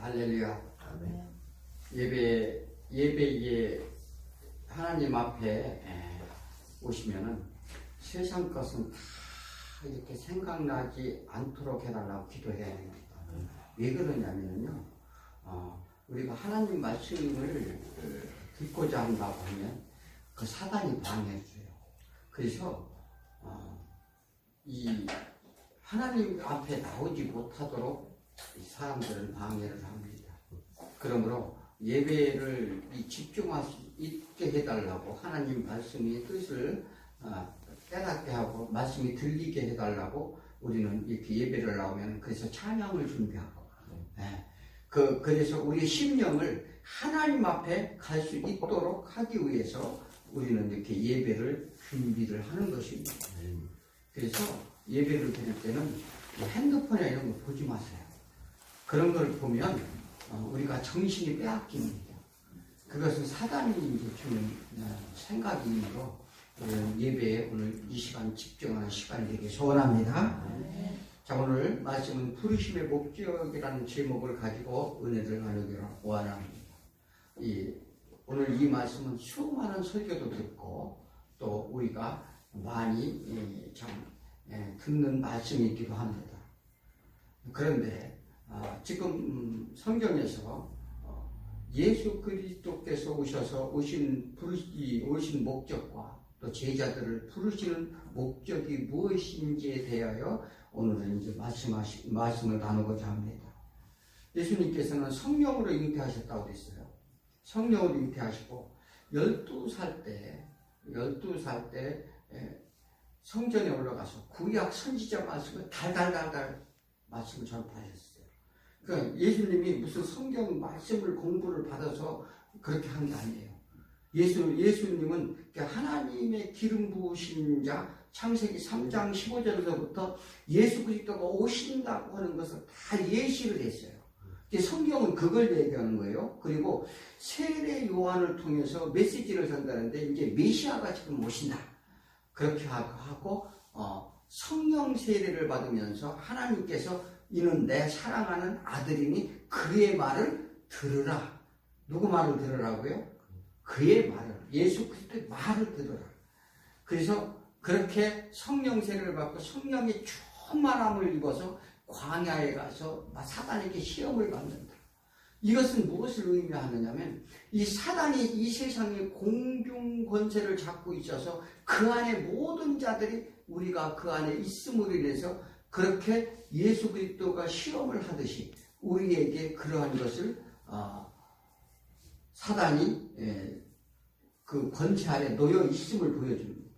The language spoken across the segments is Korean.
할렐루야. 아멘. 예배에 하나님 앞에 오시면은 세상 것은 다 이렇게 생각나지 않도록 해달라고 기도해야 됩니다. 왜 그러냐면요, 우리가 하나님 말씀을 듣고자 한다고 하면 그 사단이 방해해줘요. 그래서 이 하나님 앞에 나오지 못하도록 이 사람들은 방해를 합니다. 그러므로 예배를 집중할 수 있게 해달라고, 하나님 말씀의 뜻을 깨닫게 하고 말씀이 들리게 해달라고 우리는 이렇게 예배를 나오면 그래서 찬양을 준비하고, 그래서 우리의 심령을 하나님 앞에 갈 수 있도록 하기 위해서 우리는 이렇게 예배를 준비를 하는 것입니다. 그래서 예배를 드릴 때는 핸드폰이나 이런 거 보지 마세요. 그런 걸 보면 우리가 정신이 빼앗깁니다. 그것은 사단이 이제 주는 생각이므로 예배에 오늘 이 시간 집중하는 시간이 되길 소원합니다. 자, 오늘 말씀은 부르심의 목적이라는 제목을 가지고 은혜를 나누기로 원합니다. 오늘 이 말씀은 수많은 설교도 듣고 또 우리가 많이 듣는 말씀이기도 합니다. 그런데 지금 성경에서 예수 그리스도께서 오신 목적과 또 제자들을 부르시는 목적이 무엇인지에 대하여 오늘은 이제 말씀을 나누고자 합니다. 예수님께서는 성령으로 잉태하셨다고 했어요. 성령으로 잉태하시고 12살 때 성전에 올라가서 구약 선지자 말씀을 달달달달 말씀을 전파하셨어요. 그러니까 예수님이 무슨 성경 말씀을 공부를 받아서 그렇게 한 게 아니에요. 예수님은 하나님의 기름 부으신 자, 창세기 3장 15절에서부터 예수 그리스도가 오신다고 하는 것을 다 예시를 했어요. 성경은 그걸 얘기하는 거예요. 그리고 세례 요한을 통해서 메시지를 전달하는데 이제 메시아가 지금 오신다. 그렇게 하고 성령 세례를 받으면서 하나님께서 이는 내 사랑하는 아들이니 그의 말을 들으라. 누구 말을 들으라고요? 그의 말을, 예수 그리스도의 말을 들으라. 그래서 그렇게 성령 세례를 받고 성령의 충만함을 입어서 광야에 가서 사단에게 시험을 받는다. 이것은 무엇을 의미하느냐면 이 사단이 이 세상의 공중 권세를 잡고 있어서 그 안에 모든 자들이 우리가 그 안에 있음으로 인해서 그렇게 예수 그리스도가 시험을 하듯이 우리에게 그러한 것을 사단이 그 권세 아래 놓여 있음을 보여줍니다.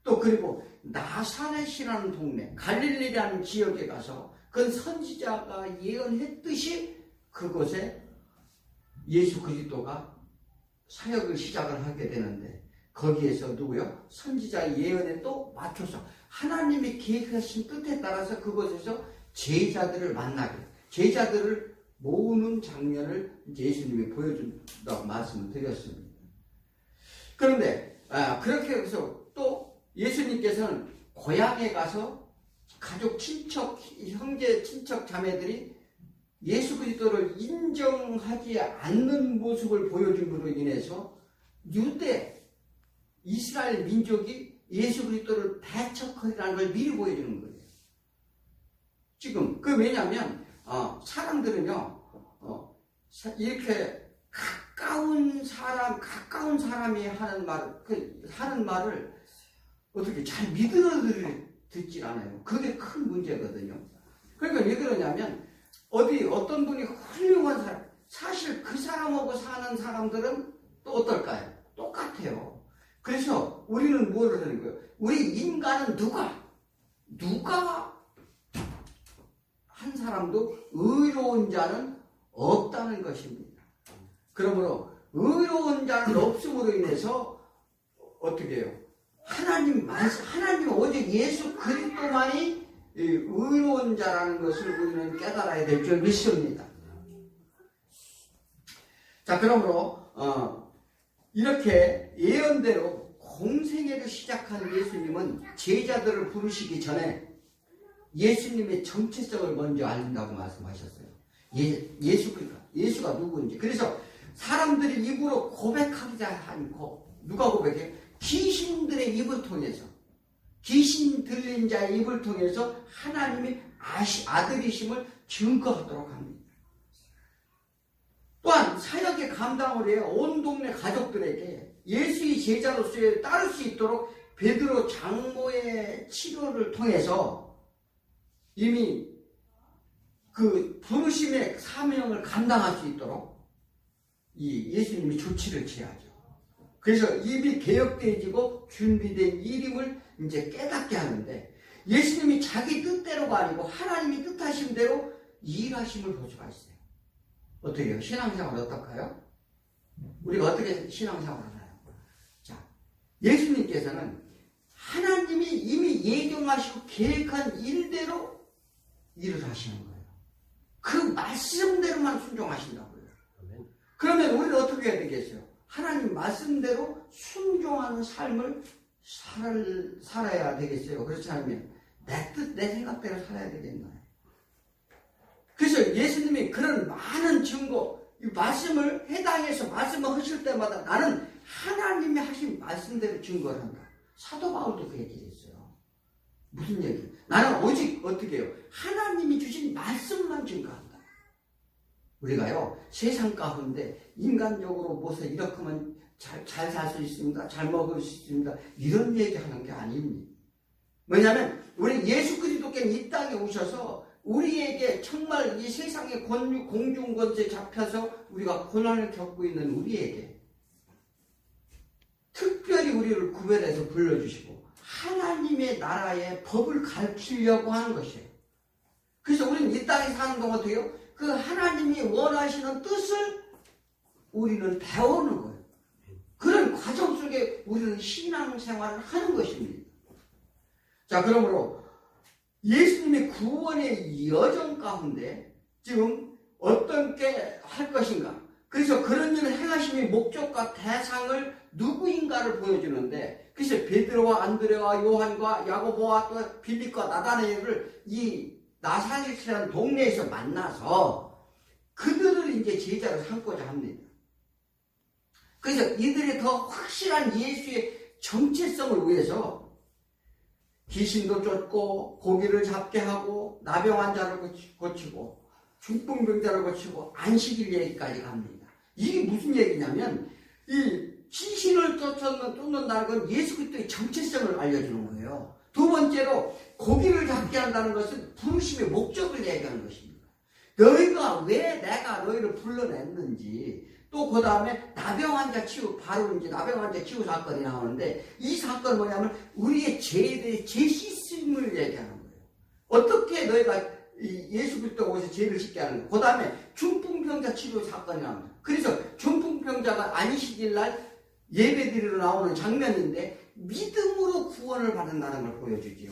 또 그리고 나사렛이라는 동네, 갈릴리라는 지역에 가서 그 선지자가 예언했듯이 그곳에 예수 그리스도가 사역을 시작을 하게 되는데 거기에서 누구요? 선지자의 예언에 또 맞춰서 하나님이 계획하신 뜻에 따라서 그곳에서 제자들을 만나게, 제자들을 모으는 장면을 예수님이 보여준다고 말씀을 드렸습니다. 그런데 그렇게 해서 또 예수님께서는 고향에 가서 가족, 친척, 형제, 친척, 자매들이 예수 그리스도를 인정하지 않는 모습을 보여줌으로 인해서 유대, 이스라엘 민족이 예수 그리스도를 배척하리라는 걸 미리 보여주는 거예요. 지금 왜냐하면 사람들은요 이렇게 가까운 사람이 하는 말을 어떻게 잘 듣질 않아요. 그게 큰 문제거든요. 그러니까 왜 그러냐면 어떤 분이 훌륭한 사람, 사실 그 사람하고 사는 사람들은 또 어떨까요? 똑같아요. 그래서 우리는 뭐를 하는 거예요? 우리 인간은 누가 한 사람도 의로운 자는 없다는 것입니다. 그러므로 의로운 자는 없음으로 인해서 어떻게 해요? 하나님 오직 예수 그리스도만이 의로운 자라는 것을 우리는 깨달아야 될 줄 믿습니다. 자, 그러므로 이렇게 예언대로 공생애를 시작한 예수님은 제자들을 부르시기 전에 예수님의 정체성을 먼저 알린다고 말씀하셨어요. 예수 그리스도 예수가 누구인지. 그래서 사람들이 입으로 고백하지 않고 누가 고백해? 귀신들의 입을 통해서, 귀신 들린 자의 입을 통해서 하나님이 아들이심을 증거하도록 합니다. 또한 사역의 감당을 위해 온 동네 가족들에게 예수의 제자로서의 따를 수 있도록 베드로 장모의 치료를 통해서 이미 그 부르심의 사명을 감당할 수 있도록 이 예수님이 조치를 취하죠. 그래서 입이 개혁되어지고 준비된 일임을 이제 깨닫게 하는데, 예수님이 자기 뜻대로가 아니고 하나님이 뜻하신 대로 일하심을 볼 수가 있어요. 어떻게 해요? 신앙생활 어떨까요? 우리가 어떻게 신앙생활을 하나요? 자, 예수님께서는 하나님이 이미 예정하시고 계획한 일대로 일을 하시는 거예요. 그 말씀대로만 순종하신다고요. 그러면 우리는 어떻게 해야 되겠어요? 하나님 말씀대로 순종하는 삶을 살아야 되겠어요. 그렇지 않으면 내 뜻, 내 생각대로 살아야 되겠나요? 그래서 예수님이 그런 많은 증거, 이 말씀을 해당해서 말씀을 하실 때마다 나는 하나님이 하신 말씀대로 증거를 한다. 사도 바울도 그 얘기를 했어요. 무슨 얘기? 나는 오직 어떻게 해요? 하나님이 주신 말씀만 증거한다. 우리가요, 세상 가운데 인간적으로 무엇을 이렇게 하면 잘 살 수 있습니다. 잘 먹을 수 있습니다. 이런 얘기하는 게 아닙니다. 왜냐하면 우리 예수 그리스도께는 이 땅에 오셔서 우리에게 정말 이 세상의 공중권세에 잡혀서 우리가 고난을 겪고 있는 우리에게 특별히 우리를 구별해서 불러주시고 하나님의 나라의 법을 가르치려고 하는 것이에요. 그래서 우리는 이 땅에 사는 동안 어떻게 해요? 그 하나님이 원하시는 뜻을 우리는 배우는 거예요. 그런 과정 속에 우리는 신앙생활을 하는 것입니다. 자, 그러므로 예수님의 구원의 여정 가운데 지금 어떻게 할 것인가? 그래서 그런 일을 행하심의 목적과 대상을 누구인가를 보여주는데, 그래서 베드로와 안드레와 요한과 야고보와 또 빌립과 나다나엘을 이 나사렛이라는 동네에서 만나서 그들을 이제 제자로 삼고자 합니다. 그래서 이들이 더 확실한 예수의 정체성을 위해서 귀신도 쫓고 고기를 잡게 하고 나병 환자를 고치고 중풍병자를 고치고 안식일 얘기까지 갑니다. 이게 무슨 얘기냐면 이 귀신을 쫓는다는 건 예수 그리스도의 정체성을 알려주는 거예요. 두 번째로 고기를 잡게 한다는 것은 부르심의 목적을 얘기하는 것입니다. 너희가 왜 내가 너희를 불러냈는지, 또 그 다음에 나병 환자 치유, 바로 이제 나병 환자 치유 사건이 나오는데, 이 사건은 뭐냐면 우리의 죄에 대해 죄 씻음을 얘기하는 거예요. 어떻게 너희가 예수 그리스도가 오셔서 죄를 씻게 하는 거예요. 그 다음에 중풍병자 치료 사건이 나옵니다. 그래서 중풍병자가 안식일 날 예배드리러 나오는 장면인데 믿음으로 구원을 받는다는 걸 보여주지요.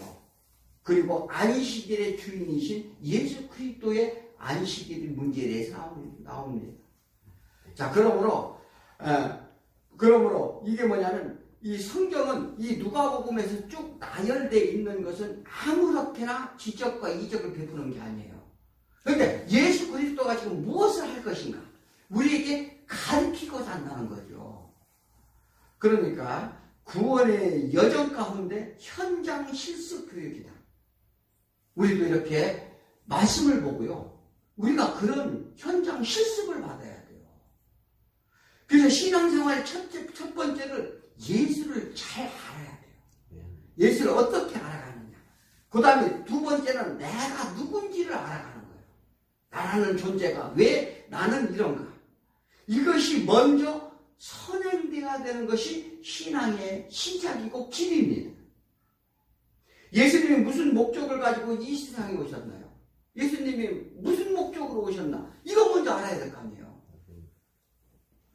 그리고 안식일의 주인이신 예수 그리스도의 안식일 문제에 대해서 나옵니다. 자, 그러므로 이게 뭐냐면 이 성경은 이 누가복음에서 쭉 나열되어 있는 것은 아무렇게나 지적과 이적을 베푸는 게 아니에요. 그런데 예수 그리스도가 지금 무엇을 할 것인가? 우리에게 가르치고자 한다는 거죠. 그러니까 구원의 여정 가운데 현장 실습 교육이다. 우리도 이렇게 말씀을 보고요, 우리가 그런 현장 실습을 받아야 돼요. 그래서 신앙생활의 첫 번째를 예수를 잘 알아야 돼요. 예수를 어떻게 알아가느냐. 그 다음에 두 번째는 내가 누군지를 알아가는 거예요. 나라는 존재가 왜 나는 이런가. 이것이 먼저 선행되어야 되는 것이 신앙의 시작이고 길입니다. 예수님이 무슨 목적을 가지고 이 세상에 오셨나요? 예수님이 무슨 목적으로 오셨나? 이거 먼저 알아야 될 거 아니에요.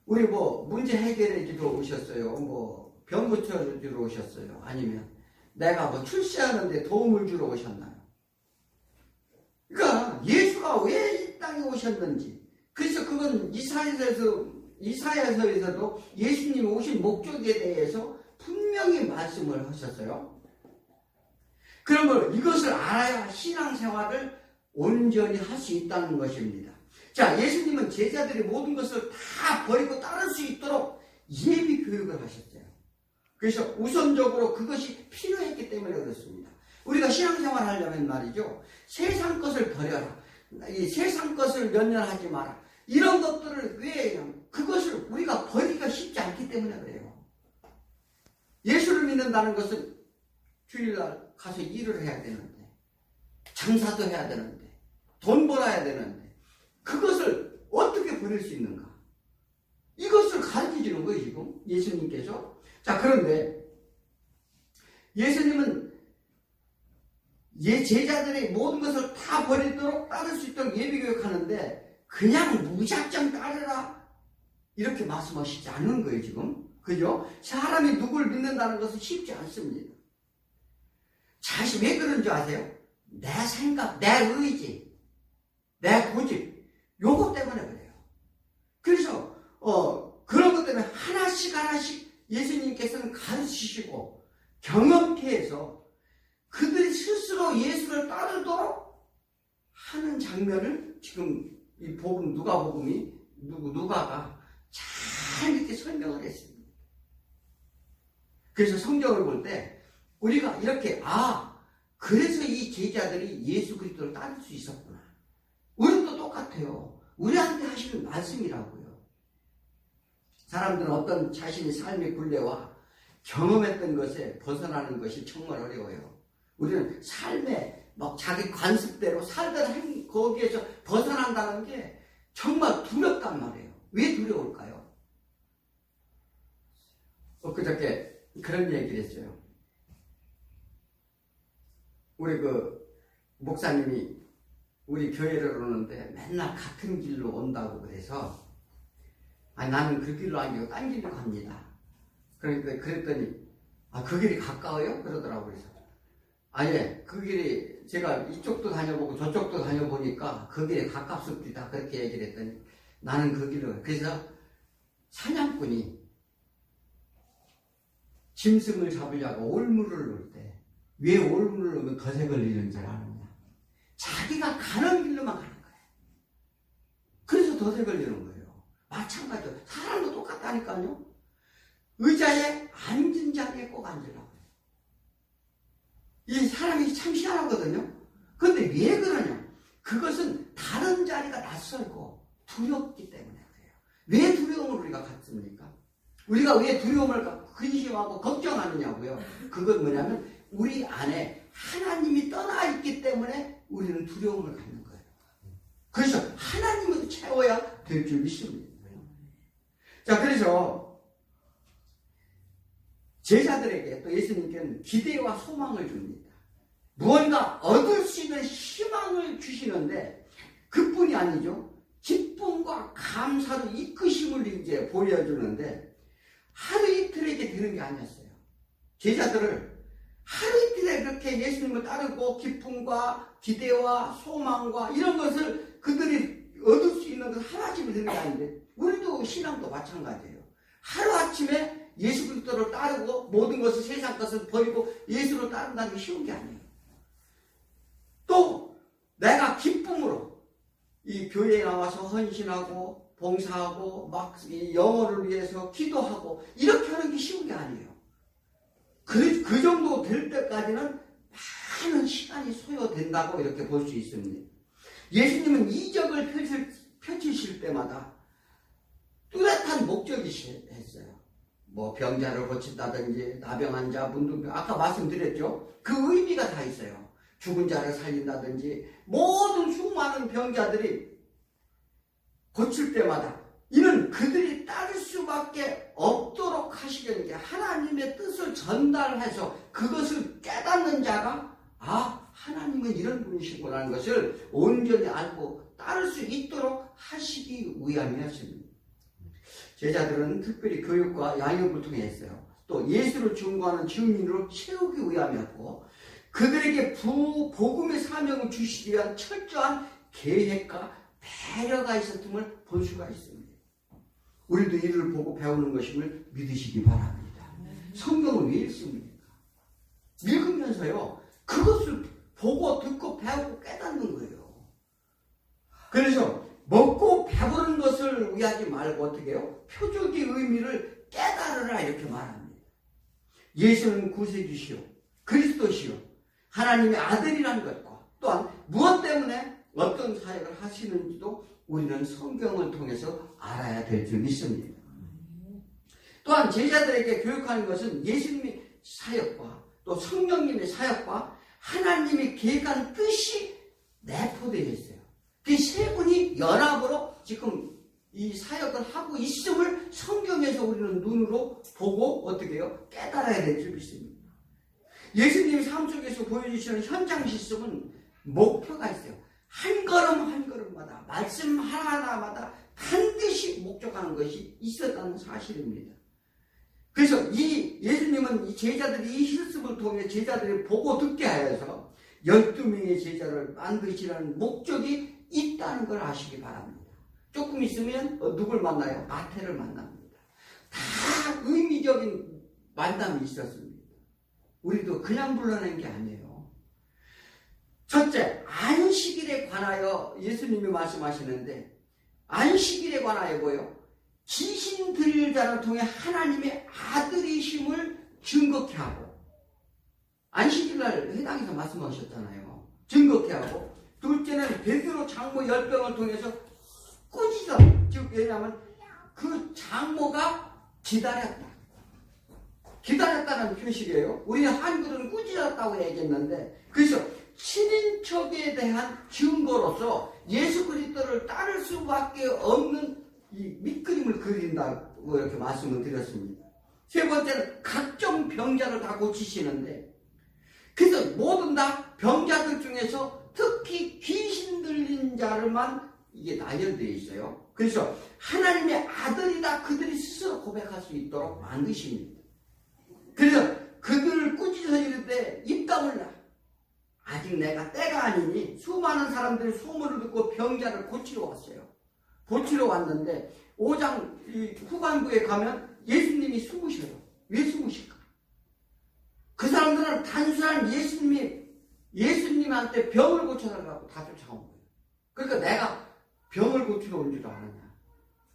우리 문제 해결해 주러 오셨어요? 병 고쳐 주러 오셨어요? 아니면 내가 출세하는데 도움을 주러 오셨나요? 그러니까 예수가 왜 이 땅에 오셨는지, 그래서 그건 이사야서에서도 예수님이 오신 목적에 대해서 분명히 말씀을 하셨어요. 그러면 이것을 알아야 신앙생활을 온전히 할 수 있다는 것입니다. 자, 예수님은 제자들이 모든 것을 다 버리고 따를 수 있도록 예비 교육을 하셨어요. 그래서 우선적으로 그것이 필요했기 때문에 그렇습니다. 우리가 신앙생활 하려면 말이죠. 세상 것을 버려라. 이 세상 것을 연연하지 마라. 이런 것들을 왜, 그것을 우리가 버리기가 쉽지 않기 때문에 그래요. 예수를 믿는다는 것은 주일날 가서 일을 해야 되는데, 장사도 해야 되는데, 돈 벌어야 되는데, 그것을 어떻게 버릴 수 있는가? 이것을 가르쳐 주는 거예요, 지금. 예수님께서. 자, 그런데 예수님은 제자들의 모든 것을 다 버리도록 따를 수 있도록 예비교육하는데 그냥 무작정 따르라 이렇게 말씀하시지 않는 거예요, 지금. 그죠? 사람이 누굴 믿는다는 것은 쉽지 않습니다. 자신 왜 그런 줄 아세요? 내 생각, 내 의지, 내 고집, 요거 때문에 그래요. 그래서 그런 것 때문에 하나씩 예수님께서는 가르치시고 경험케 해서 그들이 스스로 예수를 따르도록 하는 장면을 지금 이 복음, 누가가 잘 이렇게 설명을 했습니다. 그래서 성경을 볼 때 우리가 이렇게 그래서 이 제자들이 예수 그리스도를 따를 수 있었구나. 우리도 똑같아요. 우리한테 하시는 말씀이라고요. 사람들은 어떤 자신의 삶의 굴레와 경험했던 것에 벗어나는 것이 정말 어려워요. 우리는 삶에 자기 관습대로 살던 거기에서 벗어난다는 게 정말 두렵단 말이에요. 왜 두려울까요? 그저께 그런 얘기를 했어요. 우리 목사님이 우리 교회를 오는데 맨날 같은 길로 온다고 그래서 나는 그 길로 아니고 딴 길로 갑니다. 그랬더니 그 길이 가까워요? 그러더라고요. 그래서 예, 그 길이 제가 이쪽도 다녀보고 저쪽도 다녀보니까 그 길에 가깝습니다. 그렇게 얘기를 했더니 나는 그 길로. 그래서 사냥꾼이 짐승을 잡으려고 올무를 놓을 때 왜 올무를 놓으면 덫에 걸리는 줄 아느냐? 자기가 가는 길로만 가는 거예요. 그래서 덫에 걸리는 거예요. 마찬가지로 사람도 똑같다니까요. 의자에 앉은 자리에 꼭 앉으라고요. 이 사람이 참 희한하거든요. 그런데 왜 그러냐? 그것은 다른 자리가 낯설고 두렵기 때문에 그래요. 왜 두려움을 우리가 갖습니까? 우리가 왜 두려움을 갖고 근심하고 걱정하느냐고요. 그건 뭐냐면 우리 안에 하나님이 떠나 있기 때문에 우리는 두려움을 갖는 거예요. 그래서 하나님을 채워야 될 줄 믿습니다. 자, 그래서 제자들에게 또 예수님께는 기대와 소망을 줍니다. 무언가 얻을 수 있는 희망을 주시는데 그뿐이 아니죠. 기쁨과 감사로 이끄심을 이제 보여주는데 하루 이틀에게 되는 게 아니었어요. 제자들을 하루 이틀에 그렇게 예수님을 따르고 기쁨과 기대와 소망과 이런 것을 그들이 얻을 수 있는 것을 하루아침에 되는 게 아닌데 우리도 신앙도 마찬가지예요. 하루아침에 예수 그리스도를 따르고 모든 것을 세상 것을 버리고 예수를 따른다는 게 쉬운 게 아니에요. 또 내가 기쁨으로 이 교회에 나와서 헌신하고 봉사하고 막 이 영혼을 위해서 기도하고 이렇게 하는 게 쉬운 게 아니에요. 그 정도 될 때까지는 많은 시간이 소요된다고 이렇게 볼 수 있습니다. 예수님은 이적을 펼치실 때마다 뚜렷한 목적이 있어요. 병자를 고친다든지 나병한 자, 문둥병, 아까 말씀드렸죠. 그 의미가 다 있어요. 죽은 자를 살린다든지 모든 수많은 병자들이 고칠 때마다 이는 그들이 따를 수밖에 없도록 하시려는 게 하나님의 뜻을 전달해서 그것을 깨닫는 자가 하나님은 이런 분이시구나라는 것을 온전히 알고 따를 수 있도록 하시기 위함이었습니다. 제자들은 특별히 교육과 양육을 통해 했어요. 또 예수를 증거하는 증인으로 채우기 위함이었고 그들에게 복음의 사명을 주시기 위한 철저한 계획과 배려가 있었음을 볼 수가 있습니다. 우리도 이를 보고 배우는 것임을 믿으시기 바랍니다. 성경을 왜 읽습니까? 읽으면서요 그것을 보고 듣고 배우고 깨닫는 거예요. 그래서 먹고 그것을 위하지 말고 어떻게 해요? 표적의 의미를 깨달으라 이렇게 말합니다. 예수는 구세주시오, 그리스도시오, 하나님의 아들이라는 것과 또한 무엇 때문에 어떤 사역을 하시는지도 우리는 성경을 통해서 알아야 될 줄 믿습니다. 또한 제자들에게 교육하는 것은 예수님의 사역과 또 성령님의 사역과 하나님의 계획한 뜻이 내포되어 있어요. 그 세 분이 연합으로 지금 이 사역을 하고 있음을 성경에서 우리는 눈으로 보고 어떻게 해요? 깨달아야 될 줄 믿습니다. 예수님의 삶 속에서 보여주시는 현장 실습은 목표가 있어요. 한 걸음 한 걸음마다 말씀 하나하나마다 반드시 목적하는 것이 있었다는 사실입니다. 그래서 이 예수님은 이 제자들이 이 실습을 통해 제자들이 보고 듣게 하여서 12명의 제자를 만드시라는 목적이 있다는 걸 아시기 바랍니다. 조금 있으면 누굴 만나요? 마태를 만납니다. 다 의미적인 만남이 있었습니다. 우리도 그냥 불러낸 게 아니에요. 첫째, 안식일에 관하여 예수님이 말씀하시는데 안식일에 관하여 뭐요? 귀신 들릴 자를 통해 하나님의 아들이심을 증거케 하고, 안식일날 회당에서 말씀하셨잖아요. 증거케 하고, 둘째는 베드로 장모 10병을 통해서 꾸짖어. 즉 왜냐하면 그 장모가 기다렸다는 표식이에요. 우리는 한글은 꾸짖었다고 얘기했는데, 그래서 친인척에 대한 증거로서 예수 그리스도를 따를 수밖에 없는 이 밑그림을 그린다고 이렇게 말씀을 드렸습니다. 세 번째는 각종 병자를 다 고치시는데, 그래서 모든 다 병자들 중에서 특히 귀신 들린 자를만 이게 나열되어 있어요. 그래서 하나님의 아들이다 그들이 스스로 고백할 수 있도록 만드십니다. 그래서 그들을 꾸짖어 이르되 입 다물라, 아직 내가 때가 아니니. 수많은 사람들이 소문을 듣고 병자를 고치러 왔어요. 고치러 왔는데 5장 후반부에 가면 예수님이 숨으셔요. 왜 숨으실까? 그 사람들은 단순한 예수님한테 병을 고쳐달라고 다 쫓아온 거예요. 그러니까 내가 병을 고치러 온 줄 아느냐.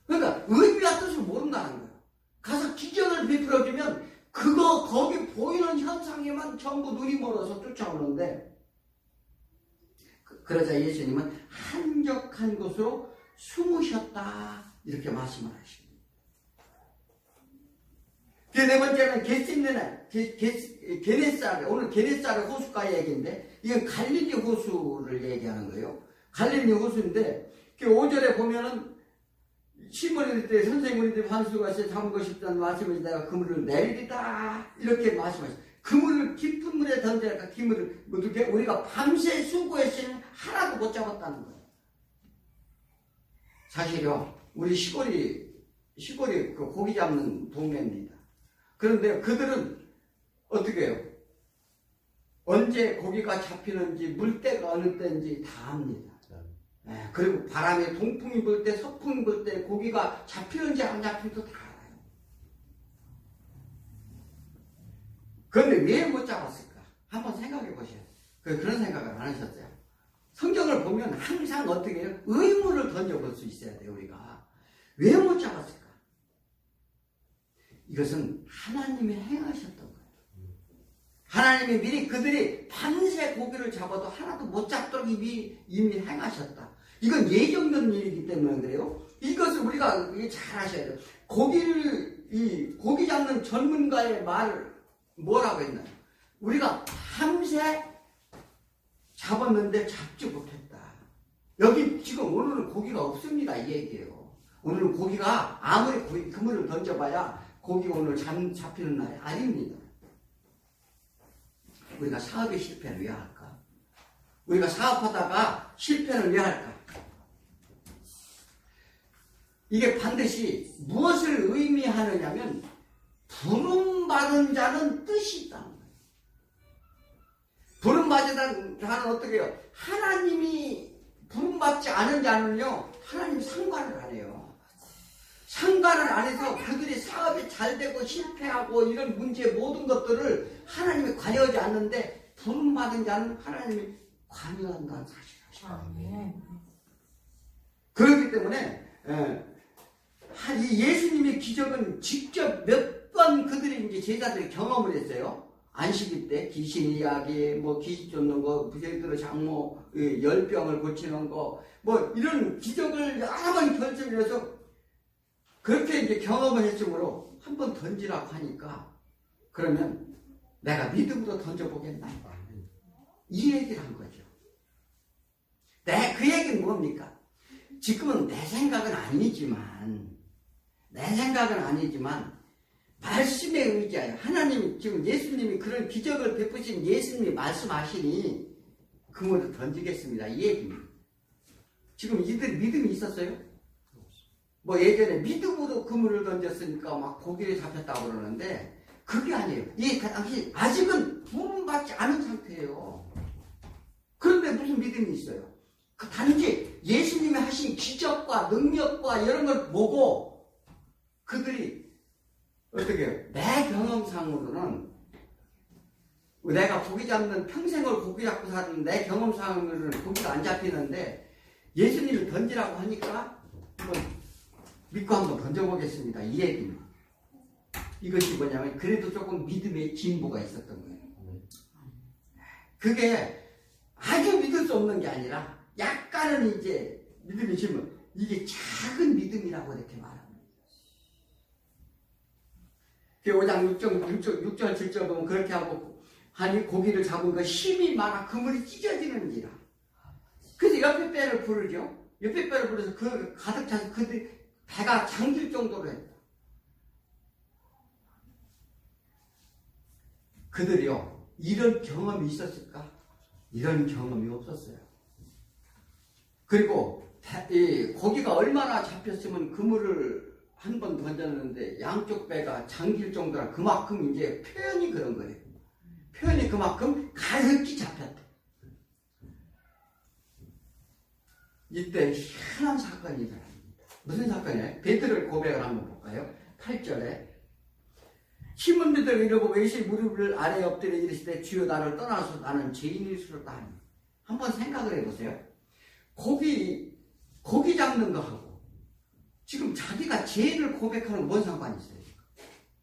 그러니까 의미와 뜻을 모른다는 거예요. 가서 기적을 베풀어주면 거기 보이는 현상에만 전부 눈이 멀어서 쫓아오는데, 그러자 예수님은 한적한 곳으로 숨으셨다 이렇게 말씀을 하십니다. 네 번째는 게네사렛, 오늘 게네사렛 호수가 얘기인데 이건 갈릴리 호수를 얘기하는 거예요. 갈릴리 호수인데 5절에 보면은 시몬이 때 선생님들이 환수가서 잠고 싶다는 말씀을 내가 그물을 내리리다 이렇게 말씀하셨어요. 그물을 깊은 물에 던져야 그물을 어떻게 우리가 밤새 수고했으면 하나도 못 잡았다는 거예요. 사실요, 우리 시골이 그 고기 잡는 동네입니다. 그런데 그들은 어떻게 해요? 언제 고기가 잡히는지 물때가 어느 때인지 다 압니다. 네, 그리고 바람에 동풍이 불 때, 서풍이 불 때 고기가 잡히는지 안 잡히는지도 다 알아요. 그런데 왜 못 잡았을까? 한번 생각해 보세요. 그런 생각을 안 하셨어요? 성경을 보면 항상 어떻게 해요? 의문을 던져볼 수 있어야 돼요, 우리가. 왜 못 잡았을까? 이것은 하나님이 행하셨던 거예요. 하나님이 미리 그들이 밤새 고기를 잡아도 하나도 못 잡도록 이미 행하셨다. 이건 예정된 일이기 때문에 그래요. 이것을 우리가 잘 아셔야 돼요. 고기 잡는 전문가의 말을 뭐라고 했나요? 우리가 밤새 잡았는데 잡지 못했다. 여기 지금 오늘은 고기가 없습니다 이 얘기예요. 오늘은 고기가 아무리 그물을 던져봐야 고기가 오늘 잡히는 날이 아닙니다. 우리가 사업에 실패를 왜 할까? 우리가 사업하다가 실패를 왜 할까? 이게 반드시 무엇을 의미하느냐면 부름받은 자는 뜻이 있다는 거예요. 부름받은 자는 어떻게 해요? 하나님이 부름받지 않은 자는요, 하나님 상관을 안 해요. 상관을 안 해서 그들이 사업이 잘 되고 실패하고 이런 문제 모든 것들을 하나님이 관여하지 않는데, 부름받은 자는 하나님이 관여한다는 사실을 아시죠. 그렇기 때문에 이 예수님의 기적은 직접 몇 번 그들이 이제 제자들이 경험을 했어요. 안식일 때 귀신 이야기, 뭐 귀신 쫓는 거, 베드로 장모 열병을 고치는 거, 뭐 이런 기적을 여러 번 결정을 해서 그렇게 이제 경험을 했으므로 한 번 던지라고 하니까 그러면 내가 믿음으로 던져보겠나? 이 얘기를 한 거죠. 그 얘기는 뭡니까? 지금은 내 생각은 아니지만 말씀에 의지하여 하나님 지금 예수님이 그런 기적을 베푸신 예수님이 말씀하시니 그물을 던지겠습니다. 이 얘기입니다. 지금 이들 믿음이 있었어요? 뭐 예전에 믿음으로 그물을 던졌으니까 막 고기를 잡혔다고 그러는데 그게 아니에요. 이 당시 아직은 구원받지 않은 상태예요. 그런데 무슨 믿음이 있어요? 단지 예수님이 하신 기적과 능력과 이런 걸 보고 그들이 어떻게 해요? 내 경험상으로는 내가 고기 잡는 평생을 고기 잡고 사는 내 경험상으로는 고기가 안 잡히는데 예수님이 던지라고 하니까 한번 믿고 한번 던져보겠습니다. 이 얘기입니다. 이것이 뭐냐면 그래도 조금 믿음의 진보가 있었던 거예요. 그게 아주 믿을 수 없는 게 아니라 약간은 이제 믿음이 지면 이게 작은 믿음이라고 이렇게 말합니다. 5장 6절 7절 보면 그렇게 하고 하니 고기를 잡은 거 힘이 많아 그물이 찢어지는지라. 그래서 옆에 배를 부르죠. 옆에 배를 불러서 그 가득 차서 그들 배가 잠길 정도로 했다. 그들이요 이런 경험이 있었을까? 이런 경험이 없었어요. 그리고 고기가 얼마나 잡혔으면 그물을 한 번 던졌는데 양쪽 배가 잠길 정도라 그만큼 이제 표현이 그런 거예요. 표현이 그만큼 가득히 잡혔다. 이때 희한한 사건이 일어납니다. 무슨 사건이에요? 베드로의 고백을 한번 볼까요? 8절에 시몬 베드로가 이러고 예수의 무릎을 아래에 엎드려 이르시되 주여 나를 떠나서 나는 죄인일수록 하니. 한번 생각을 해보세요. 고기 잡는 거하고 지금 자기가 죄를 고백하는 뭔 상관이 있어요?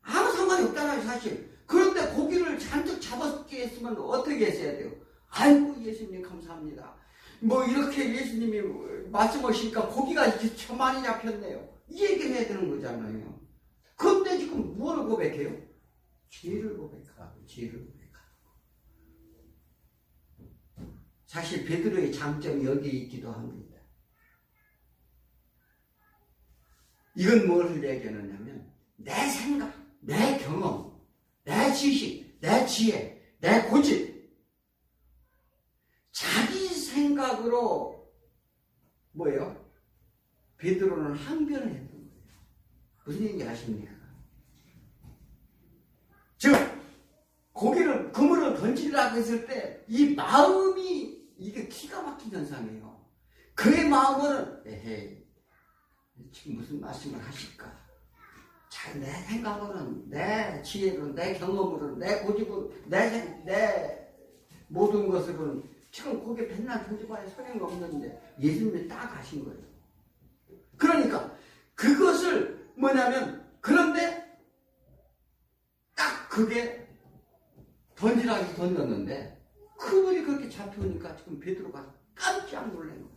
아무 상관이 없잖아요 사실. 그런데 고기를 잔뜩 잡았게 했으면 어떻게 했어야 돼요? 아이고 예수님 감사합니다. 뭐 이렇게 예수님이 말씀하시니까 고기가 이렇게 저 많이 잡혔네요. 이 얘기를 해야 되는 거잖아요. 그런데 지금 뭐를 고백해요? 죄를 고백하고 죄를 고백하고. 사실 베드로의 장점이 여기에 있기도 합니다. 이건 무엇을 얘기하느냐면 내 생각, 내 경험, 내 지식, 내 지혜, 내 고집 자기 생각으로 뭐예요? 베드로는 항변을 했던 거예요. 무슨 얘기 아십니까? 즉 그물을 던지라고 했을 때 이 마음이 이게 기가 막힌 현상이에요. 그의 마음은 에헤이 지금 무슨 말씀을 하실까? 내 생각으로는 내 지혜로는 내 경험으로는 내 고집으로 내 모든 것으로는 지금 거기에 맨날 던져봐야 소용이 없는데 예수님이 딱 하신 거예요. 그러니까 그것을 뭐냐면 그런데 딱 그게 던지라고 해서 던졌는데 그물이 그렇게 잡혀오니까 지금 베드로가 깜짝 놀란 거예요.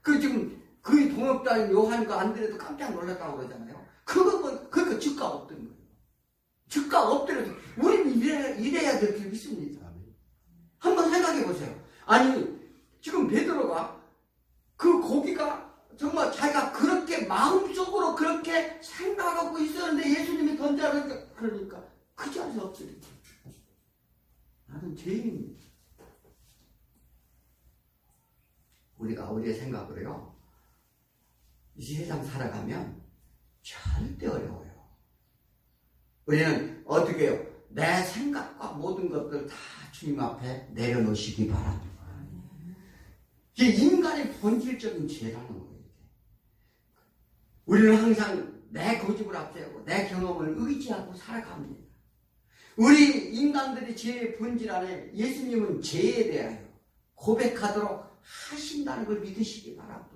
그 지금 그 동역자인 요한과 안드레도 깜짝 놀랐다고 그러잖아요. 그거 즉각 엎드린 거예요. 즉각 엎드려서 우리는 이래야 될 줄 믿습니다. 한번 생각해 보세요. 아니 지금 베드로가 그 고기가 정말 자기가 그렇게 마음속으로 그렇게 생각하고 있었는데 예수님이 던져라니까 그러니까 그 자리에서 엎드린 거예요. 나는 죄인입니다. 우리가 우리의 생각으로요 이 세상 살아가면 절대 어려워요. 우리는 어떻게 해요? 내 생각과 모든 것들 다 주님 앞에 내려놓으시기 바랍니다. 이게 인간의 본질적인 죄라는 거예요. 우리는 항상 내 고집을 앞세우고 내 경험을 의지하고 살아갑니다. 우리 인간들의 죄의 본질 안에 예수님은 죄에 대하여 고백하도록 하신다는 걸 믿으시기 바랍니다.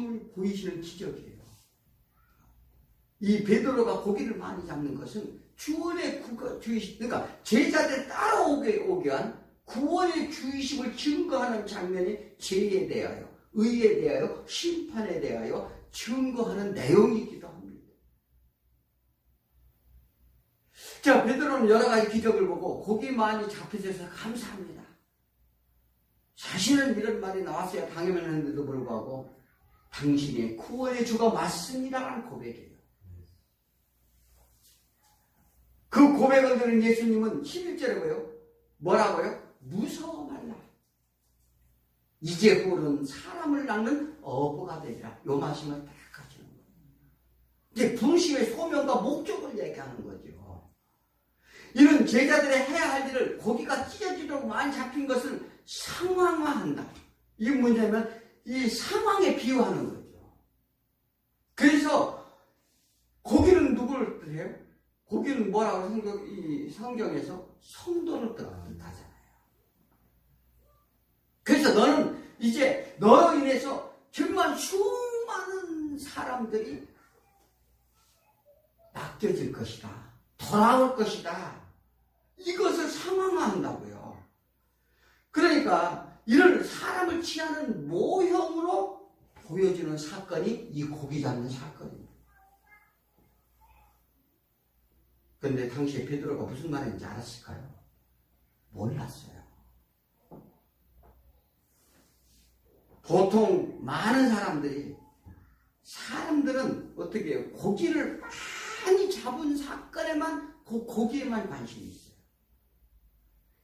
힘을 보이시는 기적이에요. 이 베드로가 고기를 많이 잡는 것은 주원의 그러니까 제자들 따라오게 한 구원의 주의심을 증거하는 장면이 죄에 대하여, 의에 대하여, 심판에 대하여 증거하는 내용이기도 합니다. 자, 베드로는 여러 가지 기적을 보고 고기 많이 잡혀져서 감사합니다. 자신은 이런 말이 나왔어야 당연했는데도 불구하고 당신이 구원의 주가 맞습니다라는 고백이에요. 그 고백을 들은 예수님은 11절에 뭐라고요? 무서워 말라. 이제 후로는 사람을 낳는 어부가 되리라. 요 말씀을 딱 하시는 거예요. 이제 부르심의 소명과 목적을 얘기하는 거죠. 이런 제자들의 해야 할 일을 고기가 찢어지도록 많이 잡힌 것을 상황화한다. 이게 뭐냐면 이 상황에 비유하는 거죠. 그래서 고기는 누구를 뜻해요? 고기는 뭐라고 성경에서 성도를 뜻하잖아요. 그래서 너는 이제 너로 인해서 정말 수많은 사람들이 맡겨질 것이다. 돌아올 것이다. 이것을 상황화한다고요. 그러니까 이런 사람을 취하는 모형으로 보여주는 사건이 이 고기 잡는 사건입니다. 그런데 당시에 베드로가 무슨 말인지 알았을까요? 몰랐어요. 보통 많은 사람들은 어떻게 해요? 고기를 많이 잡은 사건에만 그 고기에만 관심이 있어요.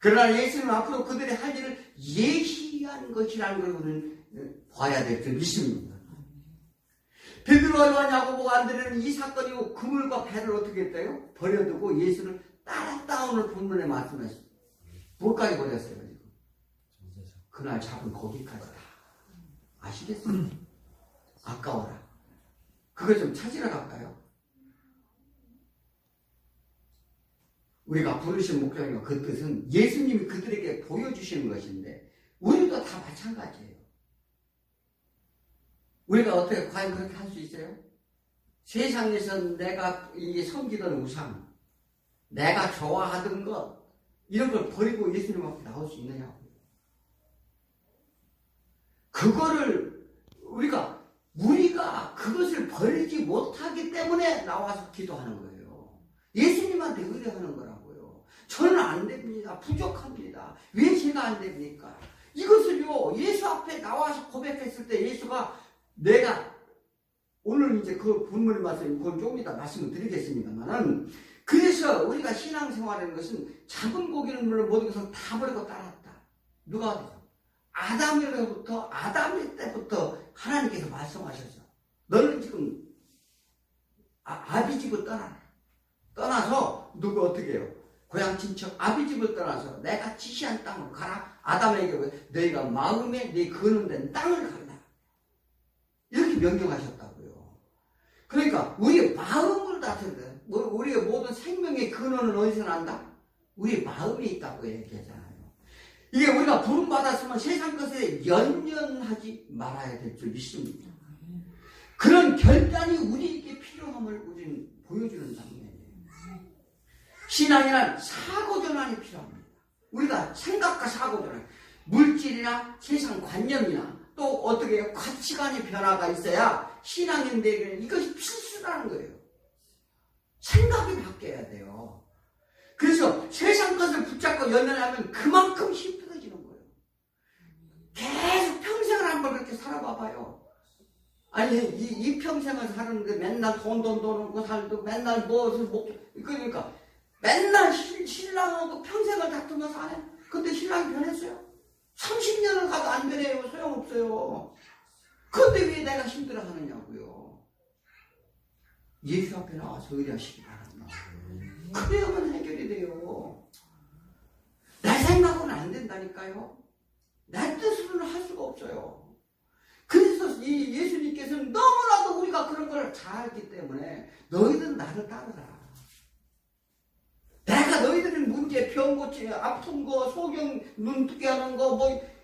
그러나 예수는 앞으로 그들의 할 일을 예시한 것이라는 걸 우리는 봐야 될 줄 믿습니다. 베드로와 야고보가 안드레는 이 사건 이후 그물과 배를 어떻게 했대요? 버려두고 예수를 따랐다오늘 본문에 말씀했어요. 뭐까지 버렸어요? 지금? 그날 잡은 고기까지 다. 아시겠어요? 아까워라. 그걸 좀 찾으러 갈까요? 우리가 부르신 목적과 그 뜻은 예수님이 그들에게 보여주시는 것인데 우리도 다 마찬가지예요. 우리가 어떻게 과연 그렇게 할 수 있어요? 세상에서 내가 섬기던 우상, 내가 좋아하던 것 이런 걸 버리고 예수님 앞에 나올 수 있느냐고요. 그거를 우리가 그것을 버리지 못하기 때문에 나와서 기도하는 거예요. 예수님한테 의뢰하는 거라고요. 저는 안 됩니다. 부족합니다. 왜 제가 안 됩니까? 이것을요, 예수 앞에 나와서 고백했을 때 예수가 내가 오늘 이제 그 본문의 말씀, 그건 조금 이따 말씀을 드리겠습니다만은 그래서 우리가 신앙생활하는 것은 작은 고기는 물론 모든 것을 다 버리고 따랐다. 누가 어디서? 아담 때부터 하나님께서 말씀하셨어. 너는 지금 아비 집을 떠나서 누구 어떻게 해요? 고향 친척 아비 집을 떠나서 내가 지시한 땅으로 가라. 아담에게 너희가 마음에 네 거는된 땅을 가라. 이렇게 명령하셨다고요. 그러니까 우리의 마음을 다스려야 우리의 모든 생명의 근원은 어디서 난다? 우리의 마음에 있다고 얘기하잖아요. 이게 우리가 부름받았으면 세상 것에 연연하지 말아야 될 줄 믿습니다. 그런 결단이 우리에게 필요함을 우리는 보여주는 장면이에요. 신앙이란 사고전환이 필요합니다. 우리가 생각과 사고전환, 물질이나 세상 관념이나 또 어떻게 해요? 가치관의 변화가 있어야 신앙인들에게는 이것이 필수라는 거예요. 생각이 바뀌어야 돼요. 그래서 세상 것을 붙잡고 연연하면 그만큼 힘들어지는 거예요. 계속 평생을 한번 그렇게 살아봐봐요. 아니 이 평생을 사는데 맨날 돈 먹고 살도 맨날 무엇을 먹고 그러니까 맨날 신랑하고 평생을 다투면서 안 해. 근데 신랑이 변했어요? 30년을 가도 안 변해요. 소용없어요. 그런데 왜 내가 힘들어하느냐고요. 예수 앞에 나와서 의뢰하시기 바랍니다. 그래야만 해결이 돼요. 내 생각으로는 안 된다니까요. 내 뜻으로는 할 수가 없어요. 그래서 이 예수님께서는 너무나도 우리가 그런 걸 잘 알기 때문에 너희들은 나를 따르라. 내가 너희들의 문제, 병 고치는 아픈 거, 소경 눈 뜨게 하는 거,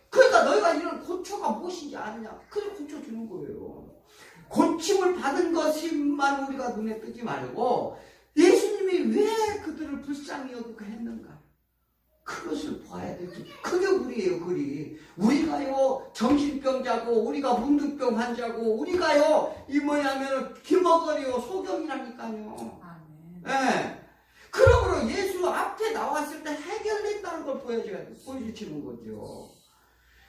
그러니까 너희가 이런 고초가 무엇인지 아느냐. 그걸 고쳐주는 거예요. 고침을 받은 것만 우리가 눈에 뜨지 말고 예수님이 왜 그들을 불쌍히 여기고 했는가? 그것을 봐야 되지. 그게 우리예요, 그리. 우리가요, 정신병자고, 우리가 문득병 환자고, 우리가요, 이 뭐냐면, 기머거리요, 소경이라니까요. 예. 그러므로 예수 앞에 나왔을 때 해결됐다는 걸 보여주시는 거죠.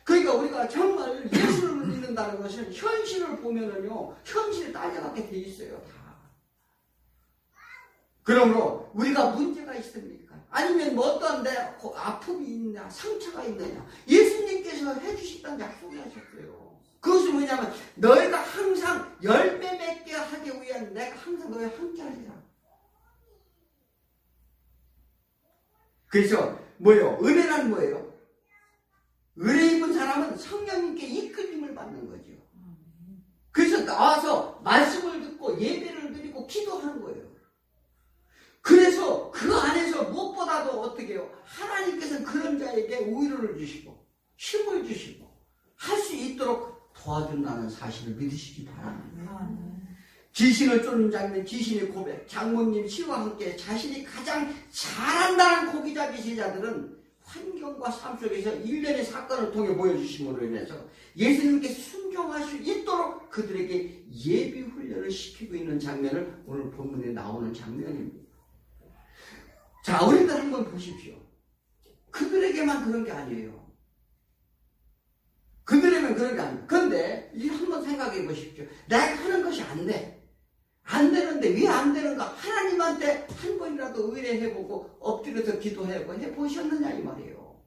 그러니까 우리가 정말 예수를 믿는다는 것은 현실을 보면은요, 현실에 따라가게 돼 있어요, 다. 그러므로 우리가 문제가 있습니까? 아니면 뭐 어떤 데 아픔이 있냐, 상처가 있느냐. 예수님께서 해주셨다는 약속을 하셨어요. 그것은 뭐냐면 너희가 항상 열매 맺게 하기 위한 내가 항상 너희 함께하리라. 그래서 뭐예요? 은혜란 뭐예요? 은혜 입은 사람은 성령님께 이끌림을 받는 거죠. 그래서 나와서 말씀을 듣고 예배를 드리고 기도하는 거예요. 그래서 그 안에서 무엇보다도 어떻게 해요? 하나님께서는 그런 자에게 위로를 주시고 힘을 주시고 할 수 있도록 도와준다는 사실을 믿으시기 바랍니다. 지신을 쫓는 장면, 지신의 고백, 장모님 씨와 함께 자신이 가장 잘한다는 고기자기 제자들은 환경과 삶 속에서 일련의 사건을 통해 보여주심으로 인해서 예수님께 순종할 수 있도록 그들에게 예비 훈련을 시키고 있는 장면을 오늘 본문에 나오는 장면입니다. 자, 우리들 한번 보십시오. 그들에게만 그런 게 아니에요. 그들에게만 그런 게 아니에요. 그런데 한번 생각해 보십시오. 내가 하는 것이 안 돼. 안 되는데 왜 안 되는가? 하나님한테 한 번이라도 의뢰해보고 엎드려서 해보셨느냐 이 말이에요.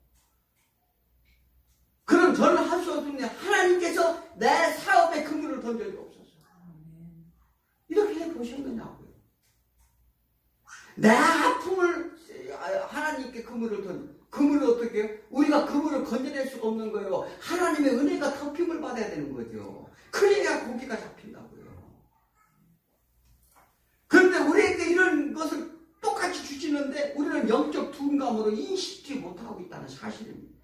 그럼 저는 할 수 없는데 하나님께서 내 사업에 그물을 던져주옵소서. 이렇게 해보셨느냐고요. 내 아픔을 하나님께 그물을 그물을 어떻게 해요? 우리가 그물을 건져낼 수가 없는 거예요. 하나님의 은혜가 덮임을 받아야 되는 거죠. 그래야 고기가 잡힌다고요. 그런데 우리에게 이런 것을 똑같이 주시는데 우리는 영적 둔감으로 인식지 못하고 있다는 사실입니다.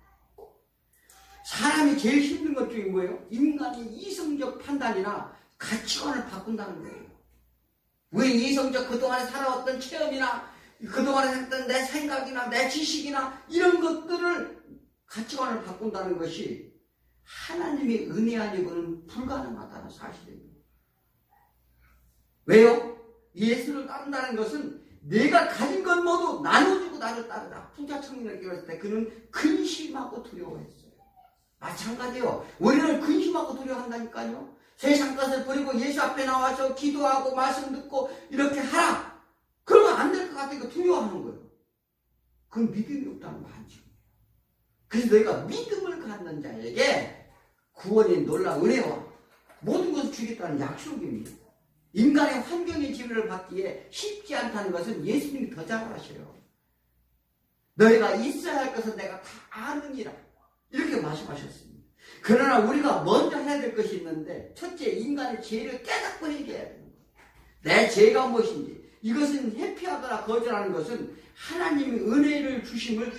사람이 제일 힘든 것 중에 뭐예요? 인간이 이성적 판단이나 가치관을 바꾼다는 거예요. 왜 이성적 그동안에 살아왔던 체험이나 그동안에 했던 내 생각이나 내 지식이나 이런 것들을 가치관을 바꾼다는 것이 하나님의 은혜 아니고는 불가능하다는 사실입니다. 왜요? 예수를 따른다는 것은 내가 가진 것 모두 나눠주고 나를 따르라. 부자 청년에게 왔을 때 그는 근심하고 두려워했어요. 마찬가지예요. 우리는 근심하고 두려워한다니까요. 세상 것을 버리고 예수 앞에 나와서 기도하고 말씀 듣고 이렇게 하라. 그러면 안 될 것 같으니까 두려워하는 거예요. 그건 믿음이 없다는 반증이에요. 그래서 너희가 믿음을 갖는 자에게 구원의 놀라운 은혜와 모든 것을 주겠다는 약속입니다. 인간의 환경의 지배를 받기에 쉽지 않다는 것은 예수님이 더 잘 아셔요. 너희가 있어야 할 것은 내가 다 아느니라. 이렇게 말씀하셨습니다. 그러나 우리가 먼저 해야 될 것이 있는데 첫째, 인간의 죄를 깨닫고 해결해야 되는 거예요. 내 죄가 무엇인지. 이것은 회피하거나 거절하는 것은 하나님의 은혜를 주심을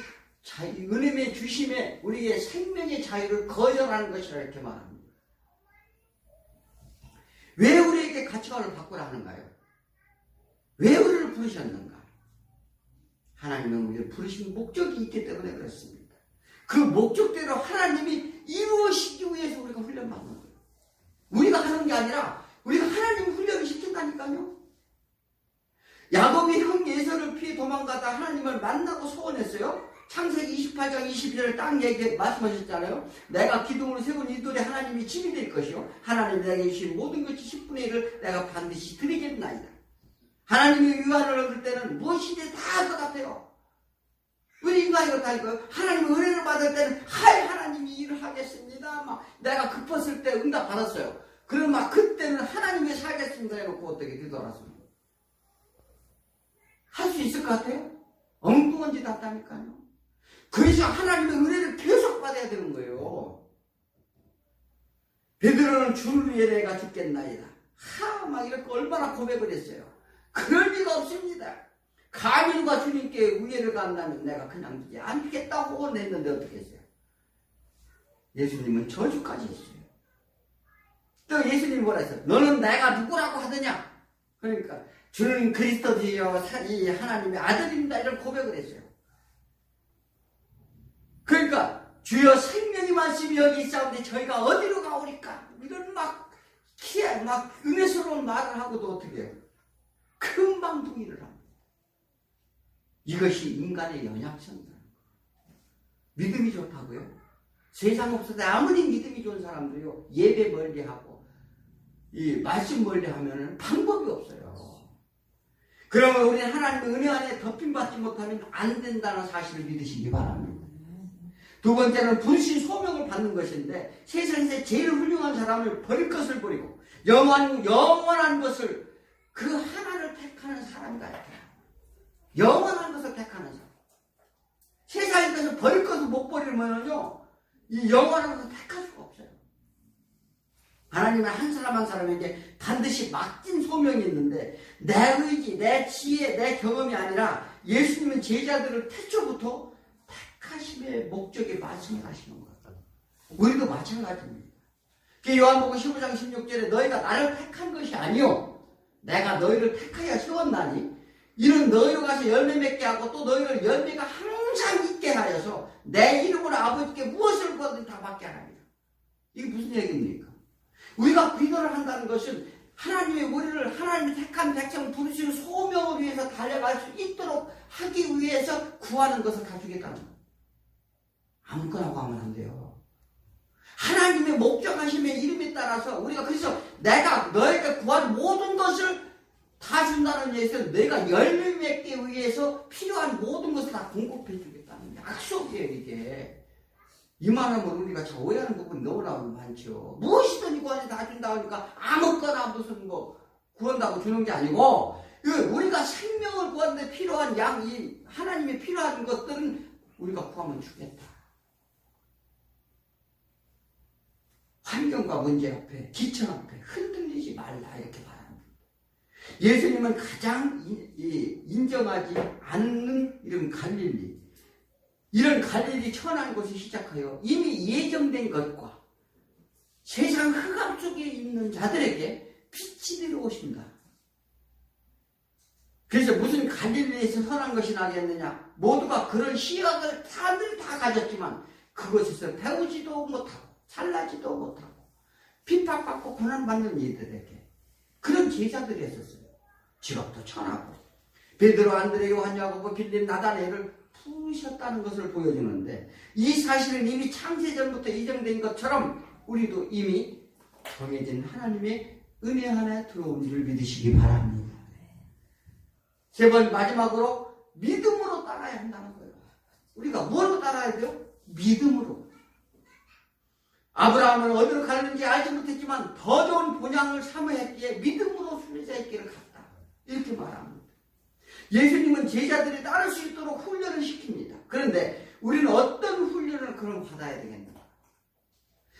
은혜의 주심에 우리의 생명의 자유를 거절하는 것이라 이렇게 말합니다. 왜 우리에게 가치관을 바꾸라 하는가요? 왜 우리를 부르셨는가? 하나님은 우리를 부르신 목적이 있기 때문에 그렇습니다. 그 목적대로 하나님이 이루어지기 위해서 우리가 훈련받는 거예요. 우리가 하는 게 아니라 우리가 하나님 훈련을 시킨다니까요. 야곱이 형 예서를 피해 도망가다 하나님을 만나고 소원했어요. 창세기 28장 22절을 딱 말씀하셨잖아요. 내가 기둥으로 세운 이 돌에 하나님이 집이 될 것이요 하나님 내게 주신 모든 것이 10분의 1을 내가 반드시 드리겠나이다. 하나님이 유한을 얻을 때는 무엇이든 다 할 것 같아요. 왜 인간이 그렇다니까요? 하나님의 은혜를 받을 때는 하나님이 일을 하겠습니다. 막 내가 급했을 때 응답 받았어요. 그럼 막 그때는 하나님이 살겠습니다 해놓고 어떻게 뒤돌아서요? 할 수 있을 것 같아요? 엉뚱한 짓 한다니까요. 그래서 하나님의 은혜를 계속 받아야 되는 거예요. 베드로는 주를 위해 내가 죽겠나이다. 막 이렇게 얼마나 고백을 했어요. 그럴 리가 없습니다. 감히 누가 주님께 우애를 간다면 내가 그냥 주지 않겠다고 냈는데 어떻게 했어요? 예수님은 저주까지 했어요. 또 예수님이 뭐라 했어요? 너는 내가 누구라고 하느냐? 그러니까 주는 그리스도시요 이 하나님의 아들입니다. 이런 고백을 했어요. 그러니까 주여 생명의 말씀이 여기 있사온데 저희가 어디로 가오리까? 이런 막 은혜스러운 말을 하고도 어떻게 해요? 금방 동의를 합니다. 이것이 인간의 연약성이다. 믿음이 좋다고요? 세상 없어도 아무리 믿음이 좋은 사람도요, 예배 멀리하고 이 말씀 멀리하면 방법이 없어요. 그러면 우리는 하나님의 은혜 안에 덮임받지 못하면 안 된다는 사실을 믿으시기 바랍니다. 두 번째는 분신 소명을 받는 것인데, 세상에서 제일 훌륭한 사람을 버릴 것을 버리고 영원한 것을 그 하나를 택하는 사람 같아요. 영원한 것을 택하는 사람. 세상에 대해서 버릴 것을 못 버리면요, 이 영원한 것을 택할 수가 없어요. 하나님은 한 사람 한 사람에게 반드시 맡긴 소명이 있는데, 내 의지, 내 지혜, 내 경험이 아니라 예수님은 제자들을 태초부터 택하심의 목적에 말씀을 하시는 거예요. 우리도 마찬가지입니다. 요한복음 15장 16절에 너희가 나를 택한 것이 아니요 내가 너희를 택하여 세웠나니 이는 너희로 가서 열매 맺게 하고 또 너희를 열매가 항상 있게 하여서 내 이름으로 아버지께 무엇을 구하든 다 받게 하랍니다. 이게 무슨 얘기입니까? 우리가 기도를 한다는 것은 하나님의 우리를 하나님의 택한 백성을 부르시는 소명을 위해서 달려갈 수 있도록 하기 위해서 구하는 것을 가지겠다는 거예요. 아무거나 구하면 안 돼요. 하나님의 목적하심의 이름에 따라서 우리가 그래서 내가 너에게 구할 모든 것을 다 준다는 얘기에서 내가 열매 맺기 위해서 필요한 모든 것을 다 공급해 주겠다는 약속이에요. 이게 이 말하면 우리가 저 오해하는 부분이 너무나 많죠. 무엇이든 구하니 다 준다 하니까 아무거나 무슨 뭐 구한다고 주는 게 아니고 우리가 생명을 구하는데 필요한 이 하나님이 필요한 것들은 우리가 구하면 주겠다. 환경과 문제 앞에, 기천 앞에 흔들리지 말라 이렇게 말합니다. 예수님은 가장 인정하지 않는 이런 갈릴리, 이런 갈릴리 천한 곳이 시작하여 이미 예정된 것과 세상 흑암 속에 있는 자들에게 빛이 내려오신다. 그래서 무슨 갈릴리에서 선한 것이 나겠느냐? 모두가 그런 시각을 다들 다 가졌지만 그것에서 배우지도 못하고 살라지도 못하고 핍박받고 고난받는 이들에게 그런 제자들이 있었어요. 직업도 천하고 베드로, 안드레, 요한, 야고보, 빌립, 나다나엘을 부르셨다는 것을 보여주는데 이 사실은 이미 창세전부터 예정된 것처럼 우리도 이미 정해진 하나님의 은혜 안에 들어온 줄 믿으시기 바랍니다. 세 번 마지막으로 믿음으로 따라야 한다는 거예요. 우리가 뭐로 따라야 돼요? 믿음으로. 아브라함은 어디로 가는지 알지 못했지만 더 좋은 본향을 사모했기에 믿음으로 순례자의 길을 갔다. 이렇게 말합니다. 예수님은 제자들이 따를 수 있도록 훈련을 시킵니다. 그런데 우리는 어떤 훈련을 그럼 받아야 되겠는가?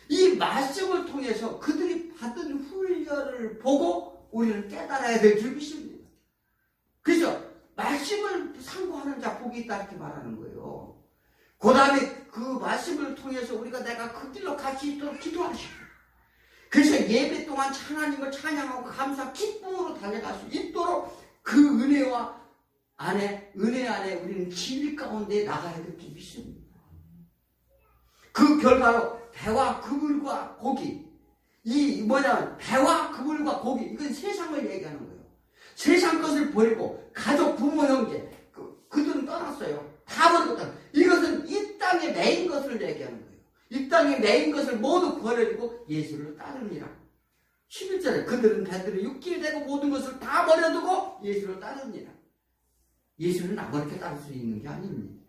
이 말씀을 통해서 그들이 받은 훈련을 보고 우리는 깨달아야 될 줄 믿습니다. 그래서 말씀을 상고하는 자 복이 있다 이렇게 말하는 거예요. 그 다음에 그 말씀을 통해서 내가 그 길로 갈 수 있도록 기도하시고, 그래서 예배 동안 하나님을 찬양하고 감사 기쁨으로 달려갈 수 있도록 그 은혜 안에 우리는 진리 가운데 나가야 될 줄 믿습니다. 그 결과로 배와 그물과 고기, 배와 그물과 고기, 이건 세상을 얘기하는 거예요. 세상 것을 버리고 가족, 부모, 형제 그들은 떠났어요. 다 버리고 이것은 이 땅에 매인 것을 얘기하는 거예요. 이 땅에 매인 것을 모두 버려두고 예수를 따르니라. 11절에 그들은 배들의 육길이 되고 모든 것을 다 버려두고 예수를 따르니라. 예수는 아무렇게 따를 수 있는 게 아닙니다.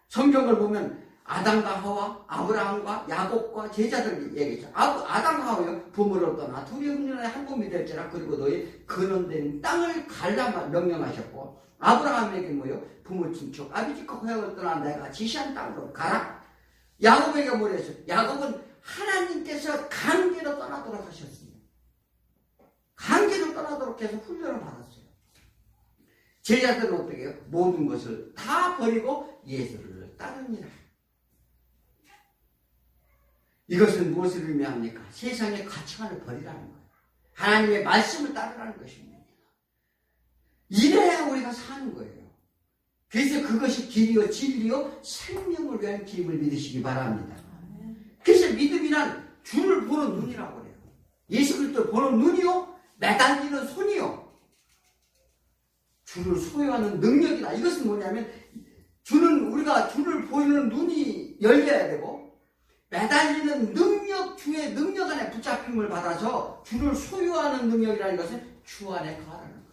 성경을 보면 아담과 하와, 아브라함과 야곱과 제자들이 얘기했죠. 아담과 하와요, 부모를 떠나 둘이 흡년에 한 몸이 될지라. 그리고 너희 근원된 땅을 갈라 명령하셨고, 아브라함에게 부모 친척 아비집과 고향을 떠나 내가 지시한 땅으로 가라. 야곱에게 뭐라 했어요? 야곱은 하나님께서 강제로 떠나도록 하셨습니다. 강제로 떠나도록 해서 훈련을 받았어요. 제자들은 어떻게 해요? 모든 것을 다 버리고 예수를 따르니라. 이것은 무엇을 의미합니까? 세상의 가치관을 버리라는 거예요. 하나님의 말씀을 따르라는 것입니다. 이래야 우리가 사는 거예요. 그래서 그것이 길이요 진리요 생명을 위한 길임을 믿으시기 바랍니다. 그래서 믿음이란 주를 보는 눈이라고 그래요. 예수 그리스도를 보는 눈이요 매달리는 손이요 주를 소유하는 능력이다. 이것은 뭐냐면 우리가 주를 보이는 눈이 열려야 되고 매달리는 능력, 주의 능력 안에 붙잡힘을 받아서 주를 소유하는 능력이라는 것은 주 안에 거하라는 거예요.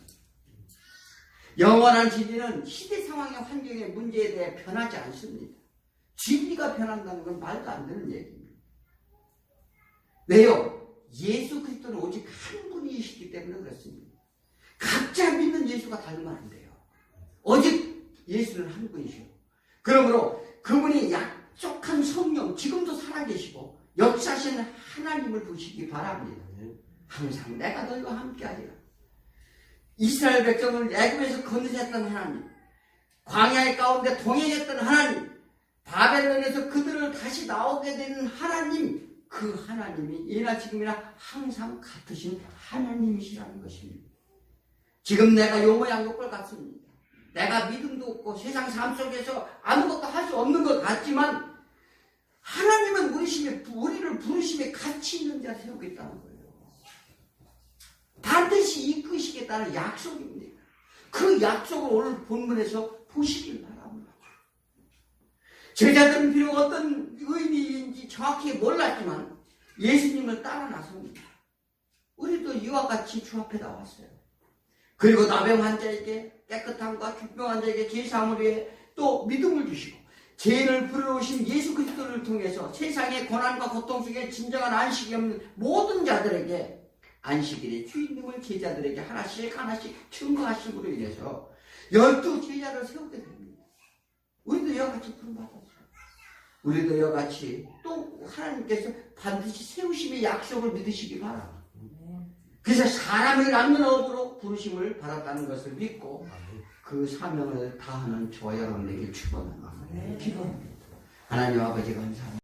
영원한 진리는 시대 상황의 환경의 문제에 대해 변하지 않습니다. 진리가 변한다는 건 말도 안 되는 얘기입니다. 왜요? 예수 그리스도는 오직 한 분이시기 때문에 그렇습니다. 각자 믿는 예수가 다르면 안 돼요. 오직 예수는 한 분이시오. 그러므로 그분이 약속한 성령, 지금도 살아계시고 역사하시는 하나님을 보시기 바랍니다. 항상 내가 너희와 함께하리라. 이스라엘 백성을 애굽에서 건너셨던 하나님, 광야의 가운데 동행했던 하나님, 바벨론에서 그들을 다시 나오게 되는 하나님, 그 하나님이 예나 지금이나 항상 같으신 하나님이시라는 것입니다. 지금 내가 요 모양 요꼴 같습니다. 내가 믿음도 없고 세상 삶 속에서 아무것도 할 수 없는 것 같지만 하나님은 우리를 부르심에 가치 있는 자를 세우겠다는 거예요. 반드시 이끄시겠다는 약속입니다. 그 약속을 오늘 본문에서 보시길 바랍니다. 제자들은 비록 어떤 의미인지 정확히 몰랐지만 예수님을 따라 나섭니다. 우리도 이와 같이 주 앞에 나왔어요. 그리고 나병 환자에게 깨끗함과 죽병 환자에게 제사함을 위해 또 믿음을 주시고 죄인을 부르러오신 예수 그리스도를 통해서 세상의 고난과 고통 속에 진정한 안식이 없는 모든 자들에게 안식일의 주인님을 제자들에게 하나씩 증거하심으로 인해서 12 제자를 세우게 됩니다. 우리도 이와 같이 부름받았어요. 우리도 이와 같이 또 하나님께서 반드시 세우심의 약속을 믿으시기 바랍니다. 그래서 사람을 남는 업으로 부르심을 받았다는 것을 믿고 그 사명을 다하는 저와 여러분에게 축원합니다. 기도합니다. 하나님 아버지 감사합니다.